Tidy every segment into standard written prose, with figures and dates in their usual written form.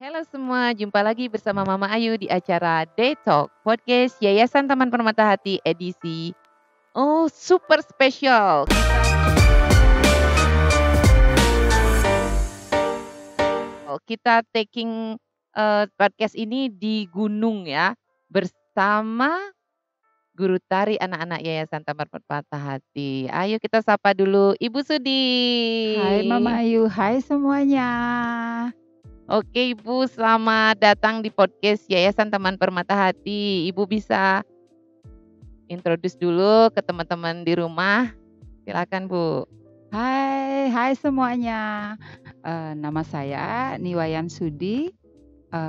Halo semua, jumpa lagi bersama Mama Ayu di acara Day Talk, podcast Yayasan Taman Permata Hati edisi super spesial. Kita taking podcast ini di gunung ya, bersama guru tari anak-anak Yayasan Taman Permata Hati. Ayo kita sapa dulu Ibu Sudi. Hai Mama Ayu, hai semuanya. Oke Ibu, selamat datang di podcast Yayasan Taman Permata Hati. Ibu bisa introduce dulu ke teman-teman di rumah. Silakan Bu. Hai semuanya. Nama saya Niwayan Sudi,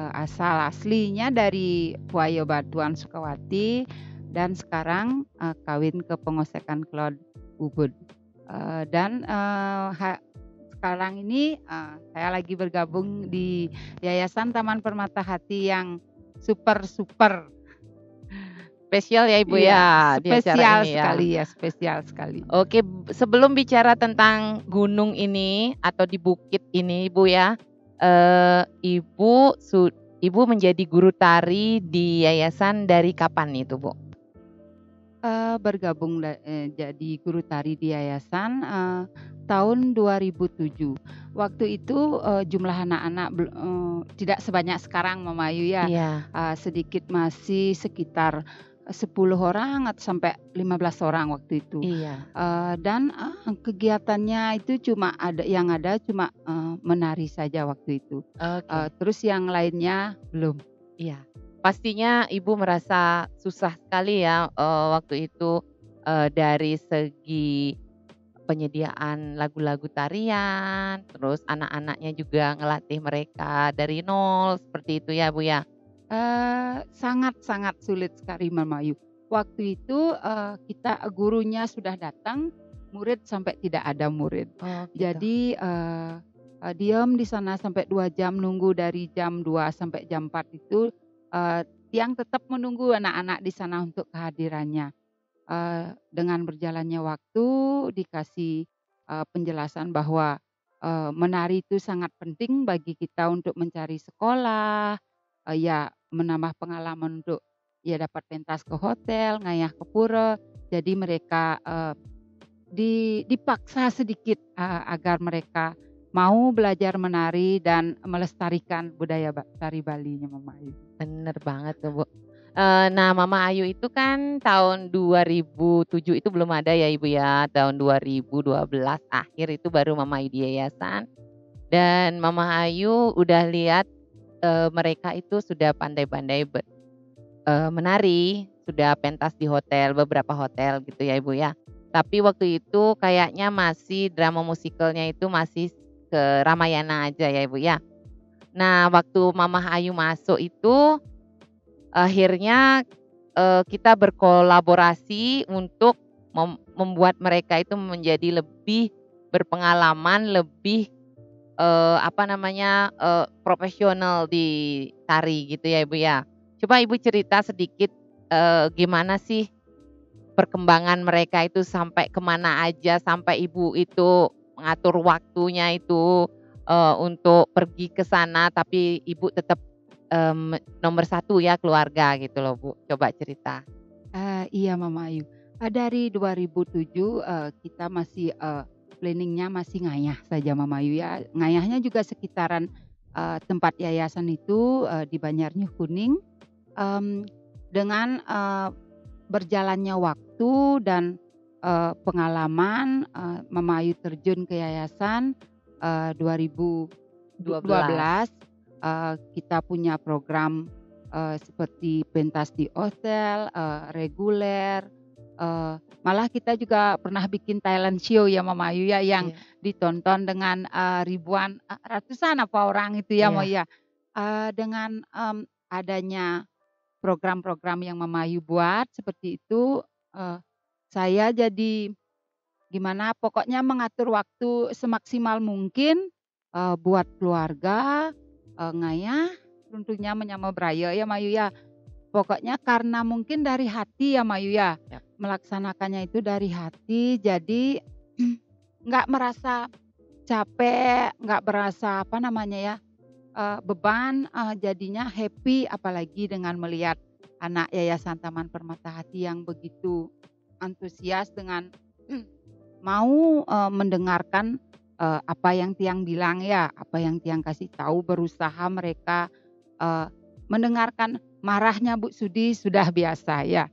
asal aslinya dari Puayo Batuan, Sukawati, dan sekarang kawin ke Pengosekan Klod Ubud. Sekarang ini saya lagi bergabung di Yayasan Taman Permata Hati yang super Spesial ya Ibu iya, ya di acara spesial ini ya. sekali ya, spesial sekali. Oke, sebelum bicara tentang gunung ini atau di bukit ini Ibu ya, Ibu menjadi guru tari di yayasan dari kapan itu Bu? Bergabung jadi guru tari di yayasan tahun 2007. Waktu itu jumlah anak-anak tidak sebanyak sekarang Mama Ayu ya. Iya. Sedikit, masih sekitar 10 orang atau sampai 15 orang waktu itu. Iya. Dan kegiatannya itu cuma cuma menari saja waktu itu. Oke. Terus yang lainnya belum. Iya. Pastinya Ibu merasa susah sekali ya, waktu itu, dari segi penyediaan lagu-lagu tarian, terus anak-anaknya juga ngelatih mereka dari nol, seperti itu ya, Bu, ya? Sangat-sangat sulit sekali Mama Ayu. Waktu itu gurunya sudah datang, murid sampai tidak ada murid. Oh, gitu. Jadi diam di sana sampai 2 jam, nunggu dari jam 2 sampai jam 4 itu, yang tetap menunggu anak-anak di sana untuk kehadirannya. Dengan berjalannya waktu dikasih penjelasan bahwa menari itu sangat penting bagi kita untuk mencari sekolah, ya menambah pengalaman untuk ya dapat pentas ke hotel, ngayah ke pura. Jadi mereka dipaksa sedikit agar mereka mau belajar menari dan melestarikan budaya tari Balinya Mama Ayu. Bener banget tuh, Bu. Nah, Mama Ayu itu kan tahun 2007 itu belum ada ya, Ibu, ya. Tahun 2012 akhir itu baru Mama Ayu di yayasan dan Mama Ayu udah lihat, mereka itu sudah pandai-pandai menari, sudah pentas di hotel, beberapa hotel gitu ya, Ibu, ya. Tapi waktu itu kayaknya masih drama musikalnya itu masih ke Ramayana aja ya, Ibu, ya. Nah, waktu Mama Ayu masuk itu akhirnya, kita berkolaborasi untuk membuat mereka itu menjadi lebih berpengalaman, lebih, profesional di tari gitu ya, Ibu, ya. Coba Ibu cerita sedikit, gimana sih perkembangan mereka itu sampai kemana aja, sampai Ibu itu mengatur waktunya itu, untuk pergi ke sana tapi Ibu tetap, nomor satu ya keluarga gitu loh, Bu. Coba cerita. Iya Mama Ayu. Dari 2007 kita masih planning-nya masih ngayah saja Mama Ayu ya. Ngayahnya juga sekitaran tempat yayasan itu di Banjarnyu Kuning. Dengan berjalannya waktu dan pengalaman Mama Ayu terjun ke yayasan 2012 kita punya program seperti pentas di hotel, reguler, malah kita juga pernah bikin talent show ya Mama Ayu ya yang Iya. ditonton dengan ribuan, ratusan apa orang itu ya Mama Iya. ya. Dengan adanya program-program yang Mama Ayu buat seperti itu, saya jadi gimana pokoknya mengatur waktu semaksimal mungkin buat keluarga, ngayah tentunya menyama braya ya Mayu ya. Pokoknya karena mungkin dari hati ya Mayu ya, Yap. melaksanakannya itu dari hati jadi nggak merasa capek, nggak merasa apa namanya ya, beban, jadinya happy apalagi dengan melihat anak Yayasan Taman Permata Hati yang begitu antusias dengan mau, mendengarkan, apa yang Tiang bilang ya, apa yang Tiang kasih tahu, berusaha mereka, eee, mendengarkan. Marahnya Bu Sudi sudah biasa ya,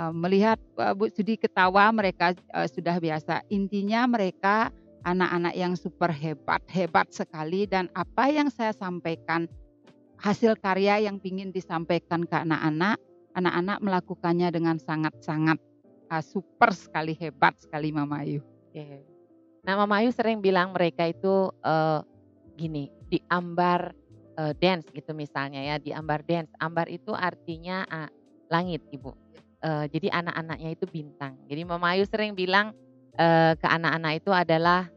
melihat, Bu Sudi ketawa mereka, sudah biasa. Intinya mereka anak-anak yang super hebat, hebat sekali, dan apa yang saya sampaikan, hasil karya yang ingin disampaikan ke anak-anak, anak-anak melakukannya dengan sangat-sangat, super sekali, hebat sekali Mama Ayu. Oke. Nah, Mama Ayu sering bilang mereka itu, gini, diambar, dance gitu misalnya ya, diambar dance. Ambar itu artinya, langit Ibu, jadi anak-anaknya itu bintang. Jadi Mama Ayu sering bilang, ke anak-anak itu adalah,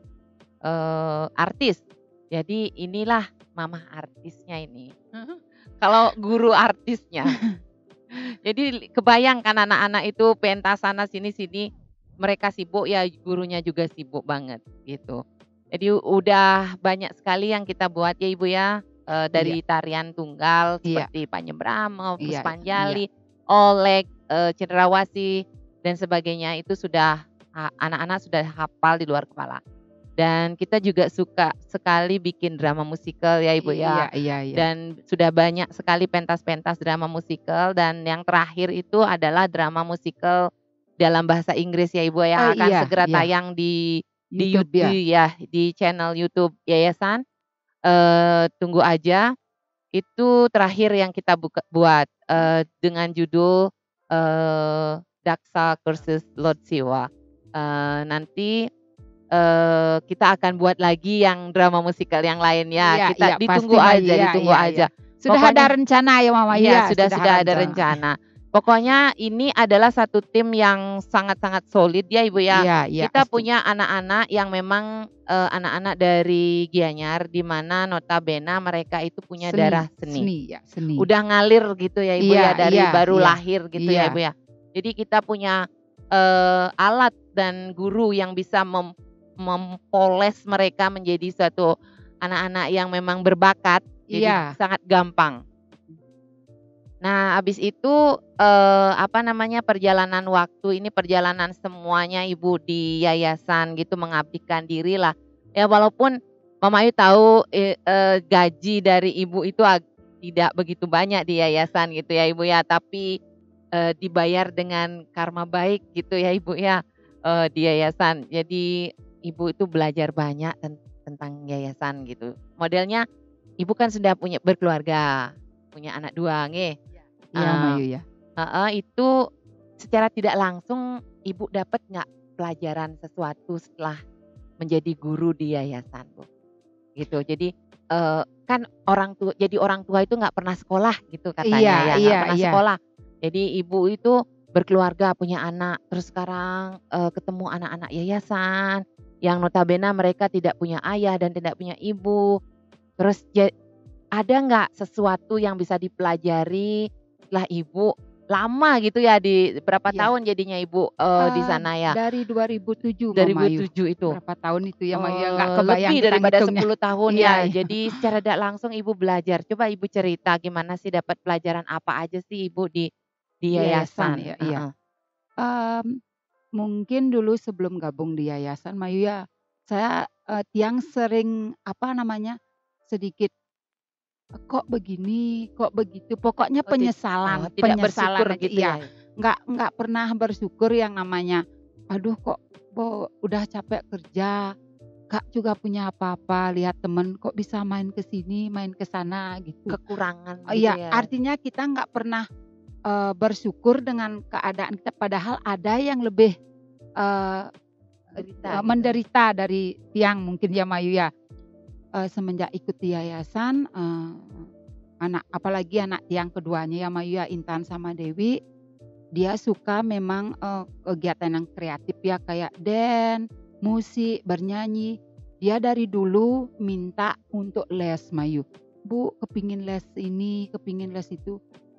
artis. Jadi inilah mama artisnya ini. Kalau guru artisnya. Jadi kebayangkan anak-anak itu pentas sana sini sini, mereka sibuk ya gurunya juga sibuk banget gitu. Jadi udah banyak sekali yang kita buat ya Ibu ya, Iya, dari tarian tunggal iya, seperti Panjembrama, iya, iya, Puspanjali, Olek, Cendrawasih dan sebagainya itu sudah anak-anak sudah hafal di luar kepala. Dan kita juga suka sekali bikin drama musikal ya Ibu iya, ya. iya, iya. Dan sudah banyak sekali pentas-pentas drama musikal dan yang terakhir itu adalah drama musikal dalam bahasa Inggris ya Ibu yang akan Iya, segera iya, tayang di YouTube ya? YouTube ya, di channel YouTube yayasan. Tunggu aja, itu terakhir yang kita buat, dengan judul, Daksa Kursus Lord Siwa. Nanti kita akan buat lagi yang drama musikal yang lainnya, Iya, kita iya, pasti ditunggu Mah, aja iya, ditunggu iya, iya. aja. Sudah ada Pokoknya rencana ya Mama Ayu iya, ya? sudah ada rencana. Pokoknya ini adalah satu tim yang sangat-sangat solid ya Ibu ya. Iya, iya, Kita punya anak-anak yang memang, anak-anak dari Gianyar, di mana notabene mereka itu punya darah seni, seni. seni ya, seni. Udah ngalir gitu ya Ibu Iya, ya, dari iya, baru iya, lahir gitu ya iya, Ibu ya. Jadi kita punya, alat dan guru yang bisa mempoles mereka menjadi suatu anak-anak yang memang berbakat, jadi iya, sangat gampang. Nah, habis itu, apa namanya, perjalanan waktu ini perjalanan semuanya Ibu di yayasan gitu mengabdikan dirilah. Ya walaupun Mama Ayu tahu, gaji dari Ibu itu tidak begitu banyak di yayasan gitu ya Ibu ya, tapi, dibayar dengan karma baik gitu ya Ibu ya, di yayasan. Jadi Ibu itu belajar banyak tentang yayasan gitu. Modelnya Ibu kan sudah berkeluarga, punya anak 2 nggih. iya Mama Eee Ayu ya. heeh, itu secara tidak langsung Ibu dapat nggak pelajaran sesuatu setelah menjadi guru di yayasan, Bu? Gitu. Jadi, kan orang tua itu nggak pernah sekolah gitu Iya, katanya ya, nggak iya, pernah iya, sekolah. Jadi Ibu itu berkeluarga, punya anak, terus sekarang, ketemu anak-anak yayasan yang notabene mereka tidak punya ayah dan tidak punya ibu. Terus ada nggak sesuatu yang bisa dipelajari setelah Ibu lama gitu ya di berapa iya. tahun jadinya Ibu, di sana ya? Dari 2007 Mama Ayu. 2007 itu? Berapa tahun itu ya Mama Ayu ya, nggak kebayang Lebih kita daripada ngitungnya. 10 tahun Iya, ya. iya. Jadi secara tidak langsung Ibu belajar. Coba Ibu cerita gimana sih dapat pelajaran apa aja sih Ibu di Di yayasan yayasan? ya, iya. Heeh. Mmm, Mungkin dulu sebelum gabung di yayasan Mama Ayu ya, saya, Tiang sering, apa namanya, sedikit, "Kok begini, kok begitu?" Pokoknya Oh penyesalan, tidak bersyukur penyesalan aja gitu iya. ya? Nggak pernah bersyukur yang namanya, "Aduh kok udah capek kerja, Kak juga punya apa-apa, lihat temen kok bisa main ke sini, main ke sana," gitu. Kekurangan Oh gitu iya, ya? artinya kita nggak pernah, bersyukur dengan keadaan kita, padahal ada yang lebih, eee Menderita gitu? menderita dari Tiang mungkin ya Mayu ya. Semenjak ikut di yayasan, apalagi anak Tiang keduanya ya Mayu ya, Intan sama Dewi, dia suka memang, kegiatan yang kreatif ya kayak dance, musik, bernyanyi. Dia dari dulu minta untuk les Mayu, "Bu kepingin les ini, kepingin les itu."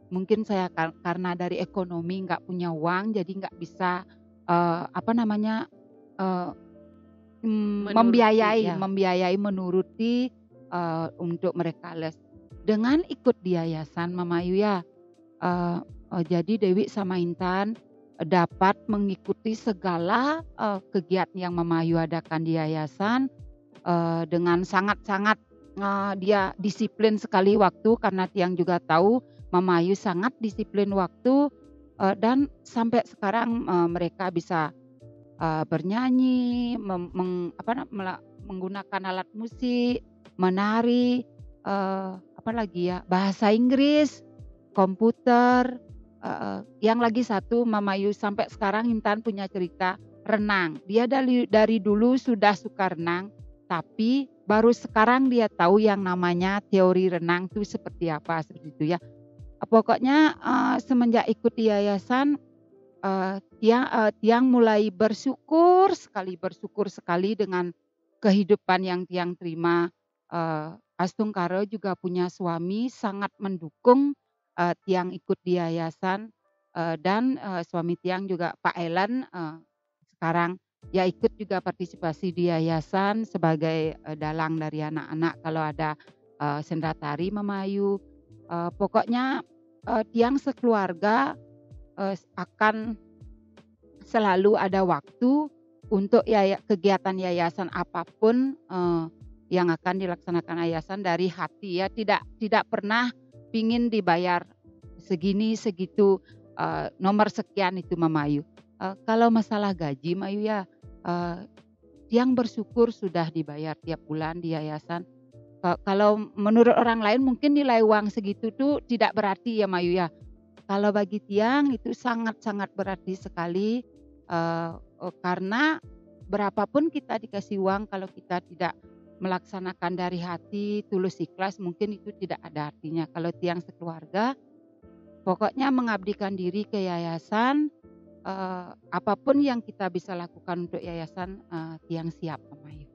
Mungkin saya karena dari ekonomi nggak punya uang jadi nggak bisa, apa namanya, eee Menuruti ya? membiayai, menuruti. untuk mereka les. Dengan ikut di yayasan Mama Ayu ya, jadi Dewi sama Intan dapat mengikuti segala, kegiatan yang Mama Ayu adakan di yayasan, dengan sangat-sangat, dia disiplin sekali waktu karena Tiang juga tahu Mama Ayu sangat disiplin waktu, dan sampai sekarang, mereka bisa, bernyanyi, menggunakan alat musik, menari, apalagi ya, bahasa Inggris, komputer, yang lagi satu Mama Ayu sampai sekarang Intan punya cerita renang. Dia dari dulu sudah suka renang, tapi baru sekarang dia tahu yang namanya teori renang itu seperti apa, seperti itu ya. Pokoknya, semenjak ikut di yayasan, Tiang mulai bersyukur sekali dengan kehidupan yang Tiang terima. Astung Karo juga punya suami sangat mendukung, Tiang ikut di yayasan, dan, suami Tiang juga Pak Elan, sekarang ya ikut juga partisipasi di yayasan sebagai, dalang dari anak-anak kalau ada, sendera tari Mama Ayu. Pokoknya, Tiang sekeluarga, akan selalu ada waktu untuk kegiatan yayasan apapun, yang akan dilaksanakan yayasan dari hati ya, tidak pernah pingin dibayar segini, segitu, nomor sekian itu Mama Ayu. Kalau masalah gaji Mama Ayu ya, Tiang bersyukur sudah dibayar tiap bulan di yayasan. Kalau menurut orang lain mungkin nilai uang segitu tuh tidak berarti ya Mama Ayu ya. Kalau bagi Tiang itu sangat-sangat berarti sekali, karena berapapun kita dikasih uang kalau kita tidak melaksanakan dari hati, tulus ikhlas mungkin itu tidak ada artinya. Kalau Tiang sekeluarga, pokoknya mengabdikan diri ke yayasan, apapun yang kita bisa lakukan untuk yayasan, Tiang siap Mama Ayu.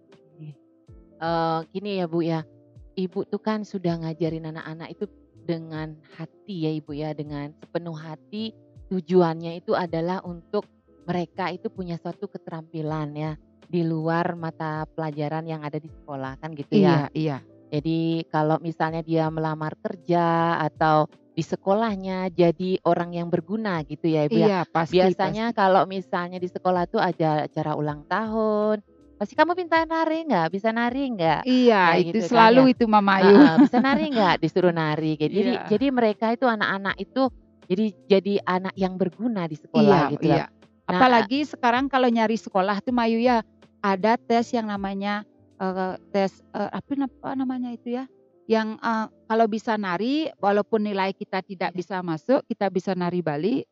Gini ya Bu ya, Ibu tuh kan sudah ngajarin anak-anak itu dengan hati ya Ibu ya, dengan sepenuh hati. Tujuannya itu adalah untuk mereka itu punya suatu keterampilan ya, di luar mata pelajaran yang ada di sekolah kan gitu ya. Iya iya. Jadi kalau misalnya dia melamar kerja atau di sekolahnya jadi orang yang berguna gitu ya Ibu ya. Iya, pasti Biasanya pasti. kalau misalnya di sekolah tuh ada acara ulang tahun, pasti, "Kamu pintar nari nggak? Bisa nari nggak?" Iya, Kayak itu gitu kan ya. selalu itu Mama Ayu. Heeh, "Bisa nari nggak?" Disuruh nari. Iya. Jadi mereka itu anak-anak itu jadi anak yang berguna di sekolah Iya gitu loh. iya. Nah, Apalagi sekarang kalau nyari sekolah tuh Mayu ya, ada tes yang namanya, tes, apa namanya itu ya, yang, kalau bisa nari walaupun nilai kita tidak iya bisa masuk, kita bisa nari balik,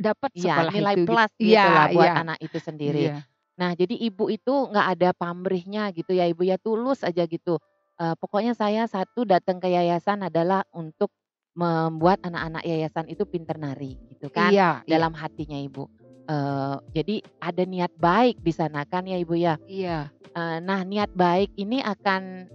dapat iya, sekolah nilai itu plus gitulah iya buat iya anak itu sendiri. iya Nah, jadi ibu itu nggak ada pamrihnya gitu ya, Ibu ya, tulus aja gitu. Pokoknya saya satu datang ke yayasan adalah untuk membuat anak-anak yayasan itu pinter nari gitu kan, iya iya dalam hatinya Ibu. Jadi ada niat baik di sana kan ya Ibu ya. iya Nah niat baik ini akan,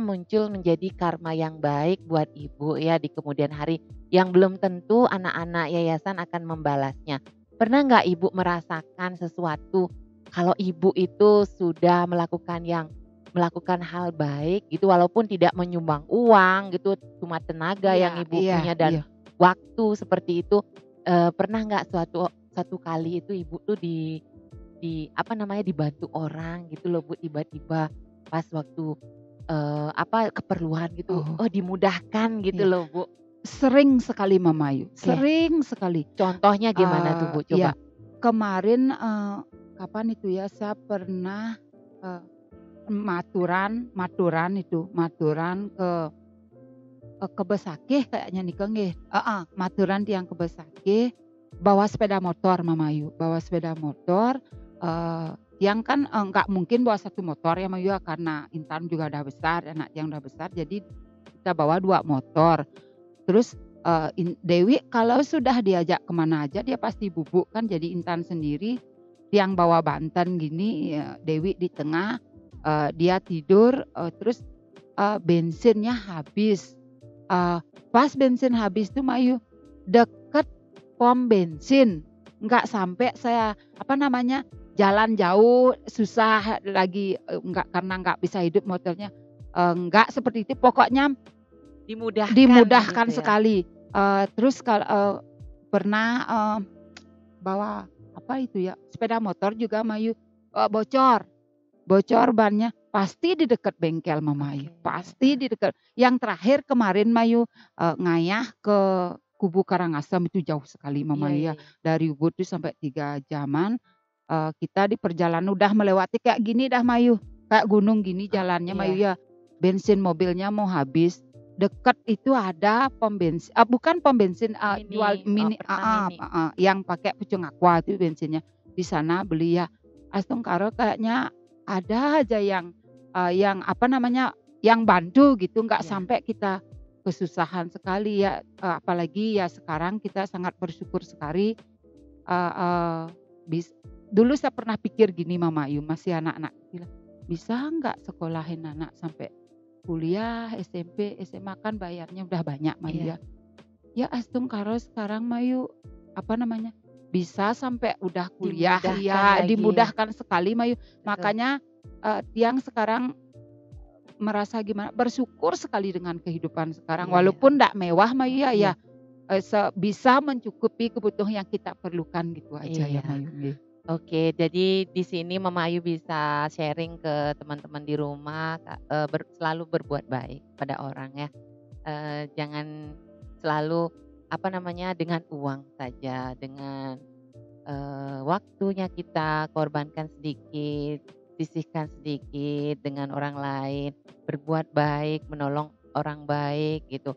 muncul menjadi karma yang baik buat Ibu ya di kemudian hari, yang belum tentu anak-anak yayasan akan membalasnya. Pernah nggak Ibu merasakan sesuatu, kalau Ibu itu sudah melakukan hal baik gitu walaupun tidak menyumbang uang gitu, cuma tenaga iya yang Ibu iya punya dan iya. waktu seperti itu, pernah nggak satu kali itu Ibu tuh dibantu orang gitu loh Bu, tiba-tiba pas waktu, keperluan gitu, Oh, oh dimudahkan gitu iya. loh Bu. Sering sekali Mama Ayu, Oke, sering sekali. contohnya gimana tuh Bu Iya, coba? kemarin, kapan itu ya, saya pernah, eee, maturan ke Besakih kayaknya nika nggih, heeh, maturan tiyang ke Besakih, bawa sepeda motor Mama Ayu, bawa sepeda motor, tiyang kan, nggak mungkin bawa satu motor ya Mama Ayu ya, karena Intan juga udah besar, anak tiyang udah besar, jadi kita bawa 2 motor. Terus, Dewi kalau sudah diajak kemana aja dia pasti bubuk kan, jadi Intan sendiri, yang bawa Banten gini, ya Dewi di tengah, dia tidur, terus, bensinnya habis, pas bensin habis tuh Mayu, deket pom bensin, nggak sampai saya, jalan jauh susah lagi, karena nggak bisa hidup motornya, enggak seperti itu, pokoknya gitu dimudahkan ya. sekali. Terus kalau pernah bawa apa itu ya, sepeda motor juga Mayu, bocor bannya, pasti di dekat bengkel Mama Ayu, Oke. pasti di dekat. Yang terakhir kemarin Mayu, ngayah ke Kubu Karangasem itu jauh sekali Mama Iya Ayu iya ya, iya. dari Ubud itu sampai 3 jaman, kita di perjalanan udah melewati kayak gini dah Mayu, kayak gunung gini jalannya Iya. Mayu ya, bensin mobilnya mau habis, deket itu ada bukan pom bensin, jual Mini, mini, Pertamini. yang pakai pucung aqua itu bensinnya, di sana beli ya. Astungkaro kayaknya ada aja yang apa namanya, yang bantu gitu, nggak Iya. sampai kita kesusahan sekali ya, apalagi ya sekarang kita sangat bersyukur sekali, eee eee, bis dulu saya pernah pikir gini Mama Ayu, masih anak-anak kecil, bisa nggak sekolahin anak sampai kuliah, SMP, SMA kan bayarnya udah banyak Mayu Iya. ya. Ya astungkaro sekarang Mayu, apa namanya, bisa sampai udah kuliah, Dimudahkan iya lagi. dimudahkan sekali Mayu. Betul. Makanya, tiang sekarang merasa gimana, bersyukur sekali dengan kehidupan sekarang. Iya ya. Walaupun ndak mewah Mayu ya, Iya. bisa mencukupi kebutuhan yang kita perlukan gitu aja ya Iya. Mayu, nggih. Oke, jadi di sini Mama Ayu bisa sharing ke teman-teman di rumah, selalu berbuat baik pada orang ya. Jangan selalu, apa namanya, dengan uang saja, dengan, waktunya kita korbankan sedikit, sisihkan sedikit dengan orang lain, berbuat baik, menolong orang baik gitu,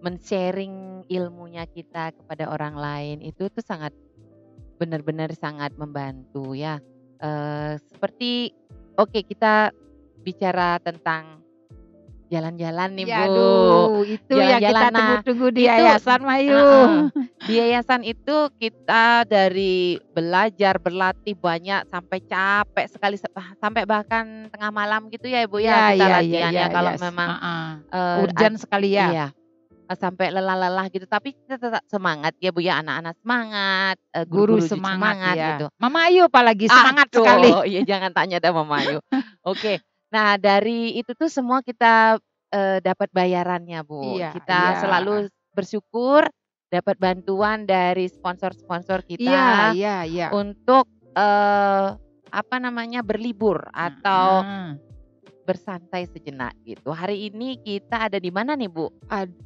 men-sharing ilmunya kita kepada orang lain, itu tuh benar-benar sangat membantu ya. Seperti oke, kita bicara tentang jalan-jalan nih Ya Bu. aduh, itu yang kita Jalan-jalan. Nah, tunggu-tunggu di itu yayasan Mayu. heeh, di yayasan itu kita dari belajar, berlatih banyak sampai capek sekali, sampai bahkan tengah malam gitu ya Ibu ya Iya kita iya iya latihannya iya kalau iya, memang, heeh, ad urgent sekali ya. iya. Sampai lelah-lelah gitu, tapi kita tetap semangat ya Bu ya, anak-anak semangat, Guru guru-guru juga semangat semangat ya. gitu. Mama Ayu apalagi semangat sekali. Aduh, ya jangan tanya dah Mama Ayu. Oke, nah dari itu tuh semua kita, dapat bayarannya Bu. Iya Kita iya. selalu bersyukur dapat bantuan dari sponsor-sponsor Iya kita iya iya. untuk, apa namanya, berlibur atau Heeh. bersantai sejenak gitu. Hari ini kita ada di mana nih Bu?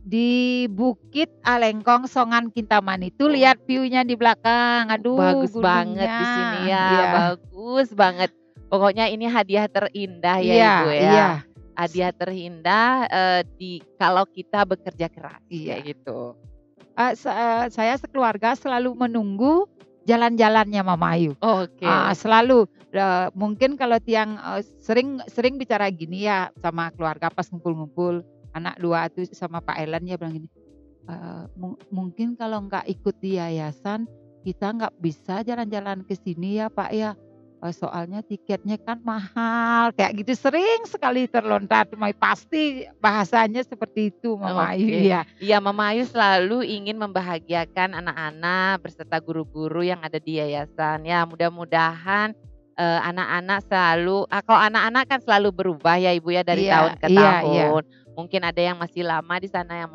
Di Bukit Alengkong, Songan Kintaman itu lihat view-nya di belakang. Aduh, Bagus banget di gunungnya. sini ya, Iya. bagus banget. Pokoknya ini hadiah terindah ya Iya Ibu iya. ya. Hadiah terindah, kalau kita bekerja keras, Iya. kayak gitu. Saya sekeluarga selalu menunggu jalan-jalannya Mama Ayu. Oke. Selalu, mungkin kalau tiang, sering bicara gini ya sama keluarga pas ngumpul-ngumpul, anak 2 tuh sama Pak Ellen ya bilang gini, "Mungkin kalau nggak ikut di yayasan, kita nggak bisa jalan-jalan ke sini ya Pak ya, soalnya tiketnya kan mahal." Kayak gitu sering sekali terlontar, pasti bahasanya seperti itu Mama Ayu Oke. ya. Iya, Mama Ayu selalu ingin membahagiakan anak-anak beserta guru-guru yang ada di yayasan. Ya mudah-mudahan, anak-anak selalu kalau anak-anak kan selalu berubah ya Ibu ya dari Iya tahun ke iya iya. tahun. Mungkin ada yang masih lama di sana yang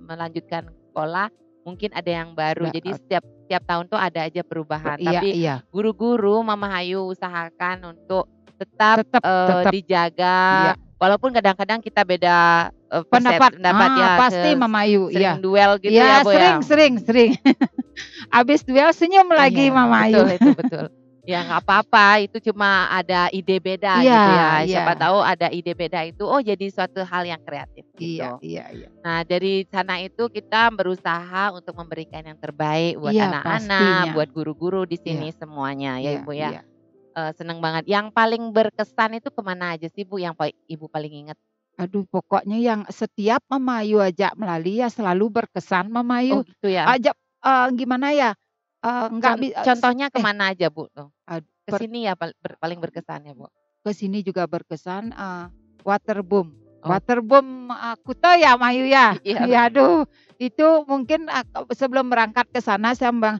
melanjutkan sekolah, mungkin ada yang baru. Jadi setiap tahun tuh ada aja perubahan. Iya Tapi iya. guru-guru Mama Ayu usahakan untuk tetap, Tetap. dijaga. Iya. Walaupun kadang-kadang kita beda, Pendapat, ya, pasti Mama Ayu, iya. sering duel gitu Iya, ya Bu ya? sering. Habis duel senyum lagi Iya, Mama Ayu. betul itu, betul. Ya nggak apa-apa, itu cuma ada ide beda Iya, gitu ya. iya. Siapa tahu ada ide beda itu, jadi suatu hal yang kreatif Iya gitu. iya iya. Nah dari sana itu kita berusaha untuk memberikan yang terbaik buat Iya, anak-anak, pastinya. buat guru-guru di Iya. sini semuanya ya Iya Ibu ya. iya. Seneng banget. Yang paling berkesan itu kemana aja sih Bu yang Ibu paling ingat? Aduh, pokoknya yang setiap Mama Ayu ajak melalui ya selalu berkesan Mama Ayu. Oh gitu ya? Ajak, gimana ya, nggak Contohnya kemana aja Bu tuh? Ke per sini ya paling berkesan ya Bu? ke sini juga berkesan, waterboom. Oh. Waterboom, Kuto ya Mama Ayu ya? Iya. Ya aduh, itu mungkin sebelum berangkat ke sana saya bilang,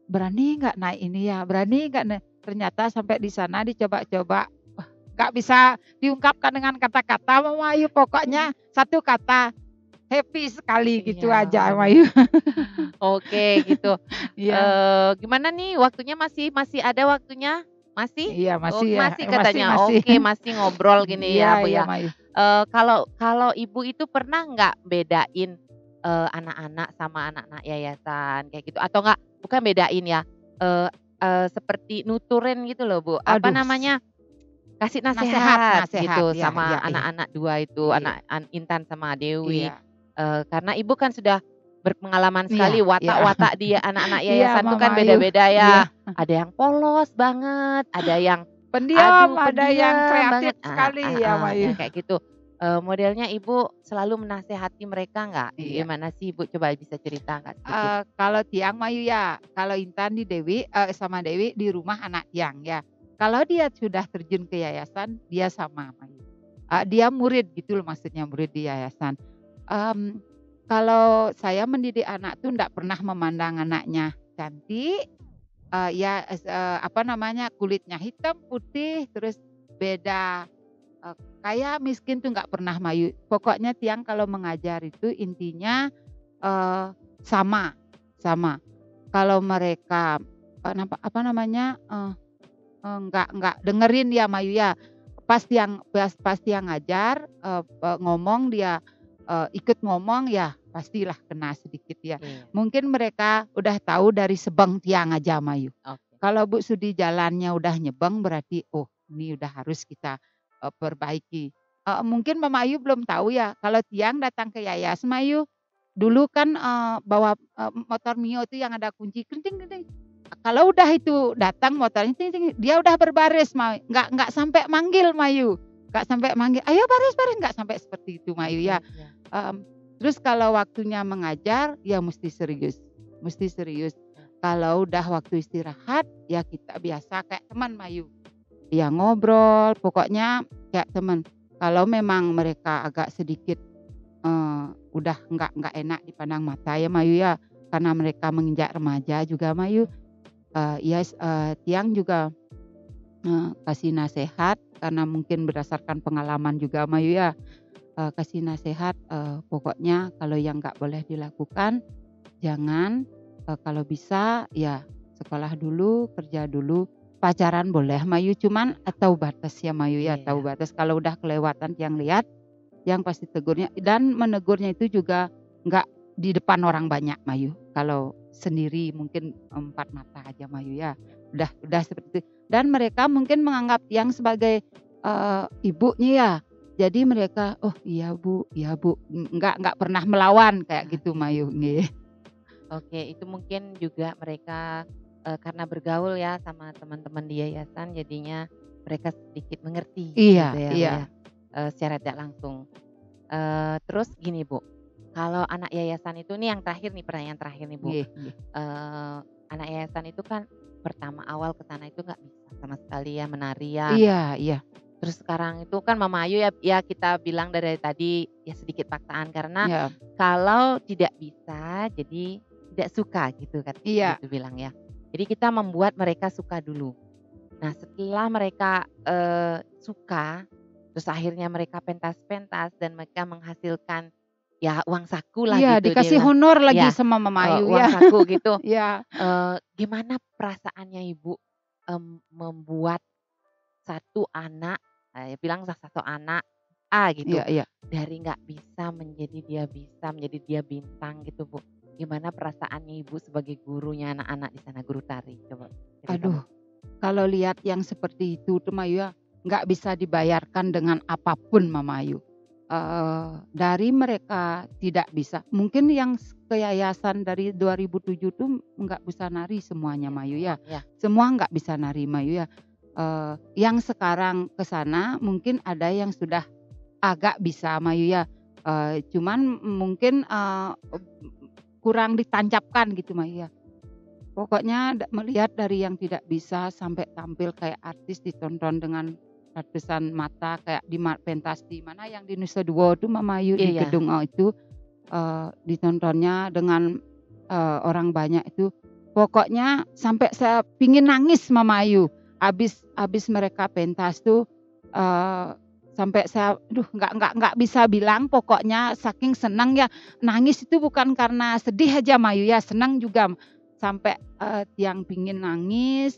"Berani nggak naik ini ya? Berani nggak naik?" Ternyata sampai di sana dicoba-coba, wah nggak bisa diungkapkan dengan kata-kata Mama Ayu, pokoknya satu kata, happy sekali gitu Iya, aja Mama bener. Ayu. Oke gitu. Iya, Gimana nih waktunya masih ada waktunya? Masih? iya Oh masih ya, masih masih katanya, masih. oke masih ngobrol gini Iya ya Bu iya ya. Mama Ayu. Kalau kalau Ibu itu pernah nggak bedain, anak-anak sama anak-anak yayasan kayak gitu? Atau nggak bukan bedain ya, eee seperti nuturin gitu loh Bu, apa Aduh, namanya, kasih nasehat nasehat nasehat, gitu ya sama iya iya. anak-anak 2 itu, Iya anak Intan sama Dewi. iya Karena Ibu kan sudah berpengalaman iya sekali iya. watak-watak di anak-anak Iya yayasan tuh Mama kan Ayu, beda-beda iya. ya. Ada yang polos banget, ada yang Pendiam, aduh ada yang pendiam kreatif banget, sekali ya Mama Ayu. yang kayak gitu. Modelnya Ibu selalu menasehati mereka nggak? Iya. Gimana sih Ibu? Coba bisa cerita nggak sedikit? Kalau Tiang Mayu ya, kalau Intan di Dewi sama Dewi di rumah anak Tiang ya. Kalau dia sudah terjun ke yayasan, dia sama Mayu. Dia murid gitu loh maksudnya, murid di yayasan. Mmm, Kalau saya mendidik anak tuh ndak pernah memandang anaknya cantik, apa namanya, kulitnya hitam, putih, terus beda, kaya, miskin tuh nggak pernah Mayu. Pokoknya Tiang kalau mengajar itu intinya Eee, sama sama. Kalau mereka, apa namanya, nggak dengerin ya Mayu ya, pas yang ngajar, ngomong dia, ikut ngomong ya pastilah kena sedikit ya. Iya, Mungkin mereka udah tahu dari sebeng tiang aja Mayu. oke. Kalau Bu Sudi jalannya udah nyebeng berarti, oh ini udah harus kita, perbaiki. Mungkin Mama Ayu belum tahu ya, kalau tiang datang ke yayasan Mayu, dulu kan, bawa, motor Mio itu yang ada kunci kalau udah itu datang motornya dia udah berbaris nggak sampai manggil Mayu, nggak sampai manggil, "Ayo baris baris," nggak sampai seperti itu Mayu Oke, ya. iya. Terus kalau waktunya mengajar, ya mesti serius mesti serius. Kalau udah waktu istirahat, ya kita biasa kayak teman Mayu, ya ngobrol, pokoknya kayak teman. Kalau memang mereka agak sedikit, udah nggak enak dipandang mata ya Mayu ya, karena mereka menginjak remaja juga Mayu, Tiang juga, kasih nasehat karena mungkin berdasarkan pengalaman juga Mayu ya, kasih nasehat, pokoknya kalau yang nggak boleh dilakukan jangan, kalau bisa ya sekolah dulu, kerja dulu, pacaran boleh Mayu, cuman tahu batas ya Mayu ya, tahu Iya. batas. Kalau udah kelewatan yang lihat, yang pasti tegurnya dan menegurnya itu juga nggak di depan orang banyak Mayu. Kalau sendiri mungkin empat mata aja Mayu ya, udah seperti itu. Dan mereka mungkin menganggap yang sebagai, ibunya ya. Jadi mereka, "Oh iya Bu," nggak pernah melawan kayak gitu Oke. Mayu, nggih. Oke, itu mungkin juga mereka, karena bergaul ya sama teman-teman di yayasan jadinya mereka sedikit mengerti Iya gitu ya, Bu, iya, ya, secara tidak langsung. Terus gini, Bu, kalau anak yayasan itu nih yang terakhir nih, pertanyaan terakhir nih, Bu, nggih nggih. anak yayasan itu kan pertama awal ke sana itu nggak bisa sama sekali ya menari ya. Iya iya Terus sekarang itu kan Mama Ayu ya ya kita bilang dari tadi ya sedikit paksaan karena iya kalau tidak bisa jadi tidak suka gitu kan iya gitu bilang ya. Jadi kita membuat mereka suka dulu. Nah setelah mereka, suka, terus akhirnya mereka pentas-pentas dan mereka menghasilkan ya uang saku lah iya, gitu dia dikasih bilang. honor lagi Ya, sama Mama Ayu uang ya. saku gitu. Iya Gimana perasaannya Ibu, membuat satu anak, bilang satu anak A gitu, iya iya. dari nggak bisa menjadi dia bintang gitu, Bu. Gimana perasaannya Ibu sebagai gurunya anak-anak di sana, guru tari? Coba cerita, Aduh, Bu. kalau lihat yang seperti itu tuh Mama Ayu ya, nggak bisa dibayarkan dengan apapun Mama Ayu. Dari mereka tidak bisa mungkin yang ke yayasan dari 2007 tuh nggak bisa nari semuanya Ya Mayu semua ya, ya, semua nggak bisa nari Mayu ya. Yang sekarang ke sana mungkin ada yang sudah agak bisa Mayu ya, cuman mungkin, kurang ditancapkan gitu Mayu ya. Pokoknya melihat dari yang tidak bisa sampai tampil kayak artis ditonton dengan ratusan mata kayak di pentas di mana yang di Nusa Dua tuh Mama Ayu di iya, gedung itu, ditontonnya dengan, orang banyak itu. Pokoknya sampai saya pingin nangis Mama Ayu, habis habis mereka pentas tuh, eee, sampai saya nggak bisa bilang pokoknya saking senang ya, nangis itu bukan karena sedih aja Mayu ya, senang juga. Sampai, tiang pingin nangis,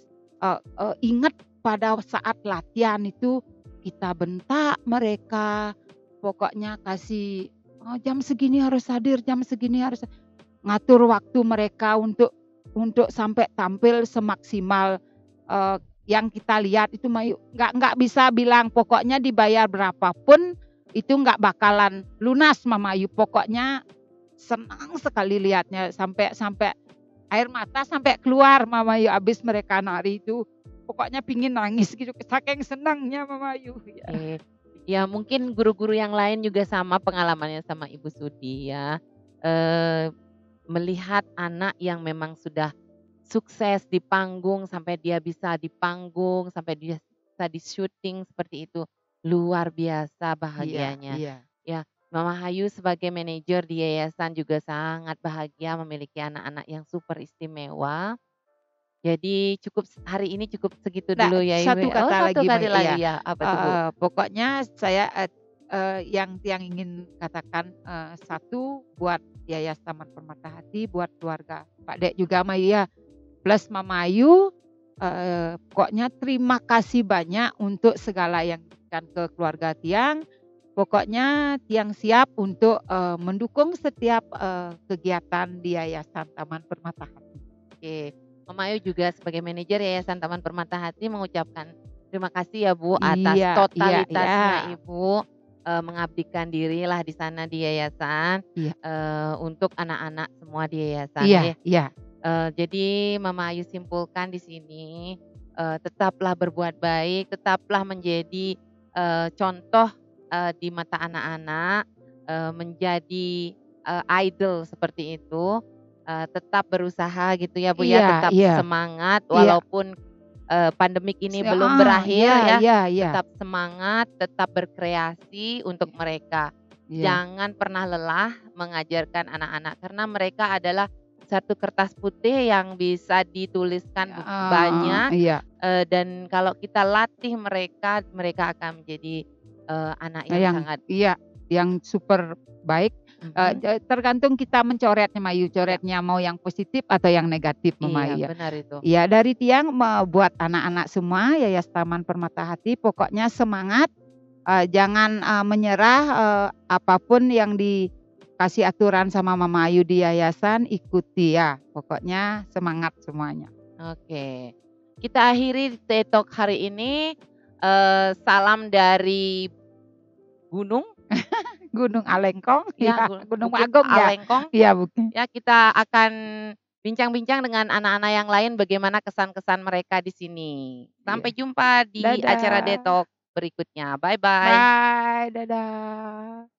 inget pada saat latihan itu kita bentak mereka, pokoknya kasih, jam segini harus hadir, jam segini harus ngatur waktu mereka untuk sampai tampil semaksimal, yang kita lihat itu Mayu, nggak bisa bilang pokoknya dibayar berapapun itu nggak bakalan lunas Mama Ayu, pokoknya senang sekali lihatnya sampai sampai air mata sampai keluar Mama Ayu habis mereka nari itu, pokoknya pingin nangis gitu saking senangnya Mama Ayu, ya. Oke. Ya mungkin guru-guru yang lain juga sama pengalamannya sama Ibu Sudi ya, eee, melihat anak yang memang sudah sukses di panggung, sampai dia bisa di panggung, sampai dia bisa di syuting seperti itu, luar biasa Iya bahagianya. iya. Ya, Mama Hayu sebagai manajer di yayasan juga sangat bahagia memiliki anak-anak yang super istimewa. Jadi cukup hari ini cukup segitu Nggak, dulu ya Ibu. satu Oh kata satu lagi kali iya, lagi ya, apa tuh Bu? pokoknya saya, yang ingin katakan, satu buat Yayasan Taman Permata Hati, buat keluarga Pak Dek juga Mayu ya, plus Mama Ayu, pokoknya terima kasih banyak untuk segala yang diberikan ke keluarga Tiang. Pokoknya Tiang siap untuk, mendukung setiap, kegiatan di Yayasan Taman Permata Hati. Oke, Mama Ayu juga sebagai manajer Yayasan Taman Permata Hati mengucapkan terima kasih ya Bu atas Iya iya iya. totalitasnya Ibu, mengabdikan dirilah di sana di yayasan, Iya untuk anak-anak semua di yayasan iya ya. iya. Jadi Mama Ayu simpulkan di sini, tetaplah berbuat baik, tetaplah menjadi, contoh, di mata anak-anak, menjadi, idol seperti itu, tetap berusaha gitu ya Bu ya, Iya tetap iya semangat iya. walaupun, pandemik ini belum berakhir Iya ya, iya iya. tetap semangat, tetap berkreasi untuk mereka. Iya. Jangan pernah lelah mengajarkan anak-anak karena mereka adalah satu kertas putih yang bisa dituliskan Heeh, banyak, iya. dan kalau kita latih mereka, mereka akan menjadi, anak yang Yang sangat iya, yang super baik, mhm, tergantung kita mencoretnya Mayu, ya, coretnya mau yang positif atau yang negatif iya Mama ya. benar itu. Iya dari Tiang buat anak-anak semua Yayasan Taman Permata Hati pokoknya semangat, jangan, menyerah, apa yang dikasih aturan sama Mama Ayu di yayasan ikuti ya, pokoknya semangat semuanya. Oke, kita akhiri TED Talk hari ini, salam dari gunung, Gunung Alengkong, ya iya Gunung Bukit Agung ya? Alengkong. Iya Bukit. Ya, kita akan bincang-bincang dengan anak-anak yang lain bagaimana kesan-kesan mereka di sini. Iya. Sampai jumpa di acara Dadah. Detok berikutnya. Bye-bye. Bye, dadah.